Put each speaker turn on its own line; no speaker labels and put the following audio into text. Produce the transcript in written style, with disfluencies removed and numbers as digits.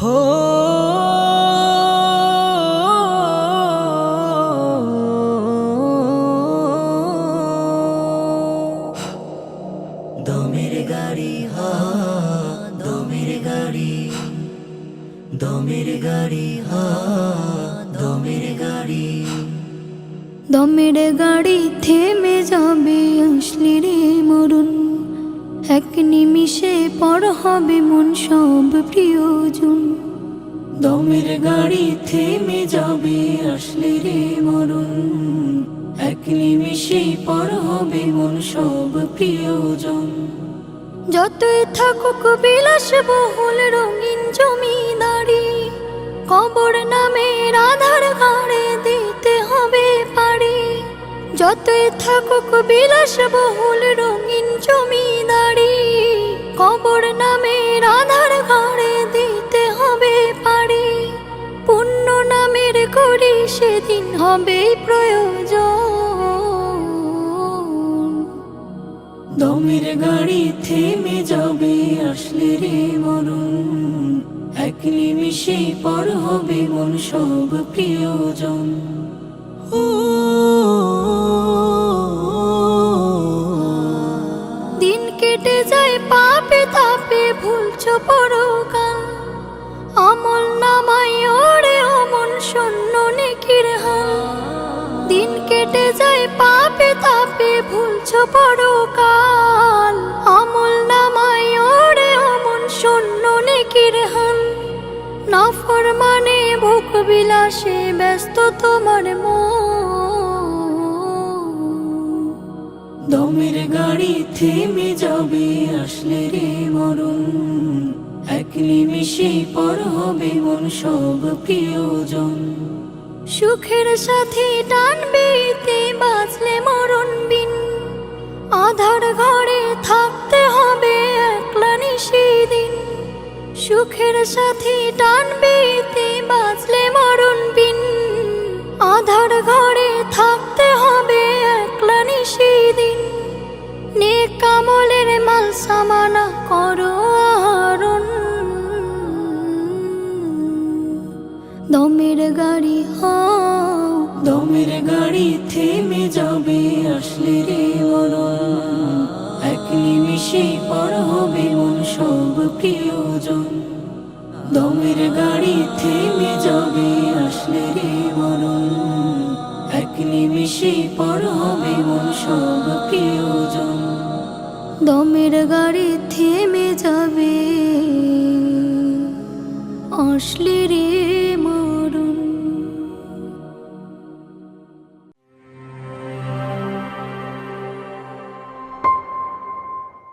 হো দমের গাড়ি হা দমের গাড়ি দমের গাড়ি হা দমের গাড়ি
দমের গাড়ি থেমে যাবে আসলে রে মরুন এক নিমিষে পর হবে মন সব প্রিয়জন
দমের গাড়ি থেমে যাবে আসলে রে মরুন এক নিমিষে পর হবে মন সব প্রিয়জন
যতই থাকুক বিলাস বহুল রঙিন জমিদারি কবর নামের আধার ঘাড়ে দিতে হবে পারি যতই থাকুক বিলাস বহুল রঙিন জমিদারি কবর নামের আধার ঘাড়ে দিতে হবে পারি পুণ্য নামের করি সেদিন হবে প্রয়োজন
দমের গাড়ি থেমে যাবে আসলে রে মরুন এক নিমিষে পর হবে মন সব প্রিয়জন
দিন কেটে যায় পাপে তাপে ভুলছো পরকাল আমল নামাই ওরে অমন শূন্য নেকির হাল দিন কেটে যায় পাপে তাপে ভুলছো পরকাল আমল নামাই ওরে অমন শূন্য নেকির হাল নাফরমানে ভোগ বিলাসে ব্যস্ত তোমার মন
দমের গাড়ি থেমে যাবে আসলে রে মরুন এক নিমিষে পর হবে মন সব প্রিয়জন
সুখের সাথে টানবে তে বাঁচলে মরণ বিন আধার ঘরে থাকতে হবে একলা নিশিদিন সুখের সাথে টানবে তে বাঁচলে মরণ বিন আধার ঘরে থাকতে হবে একলা নিশিদিন নেক আমলের মাল সামানা করো আহরণ দমের গাড়ি হাও
দমের গাড়ি থেমে যাবে আসলে রে মরুন এক নিমিষে পর হবে মন সব প্রিয়জন দমের গাড়ি থেমে যাবে আসলে রে মরুন এক নিমিষে পর হবে মন সব প্রিয়জন
দমের গাড়ি থেমে যাবে আসলে রে